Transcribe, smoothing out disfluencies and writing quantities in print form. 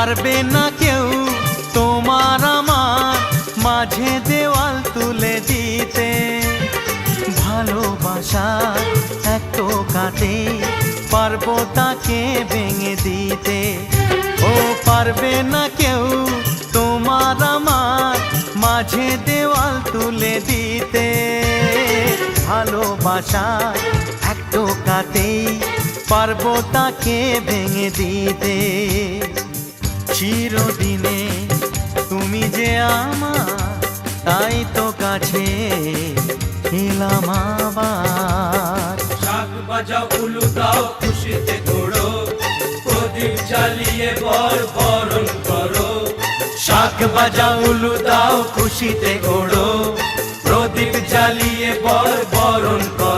পারবে না কেউ তোমার আমার মাঝে দেওয়াল তুলে দিতে। ভালোবাসা এক টোকাতে পারবো তাকে ভেঙে দিতে। ও পারবে না কেউ তোমার আমার মাঝে দেওয়াল তুলে দিতে। ভালোবাসা এক টোকাতেই পারবো তাকে ভেঙে দিতে। চিরদিনে তুমি যে আমার, তাই তো কাছে এলাম আবার। শাক বাজাও উলু দাও খুশিতে ঘোড়ো, প্রদীপ জ্বালিয়ে বরণ করো। শাক বাজাও উলু দাও খুশিতে ঘোড়ো, প্রদীপ জ্বালিয়ে বরণ করো।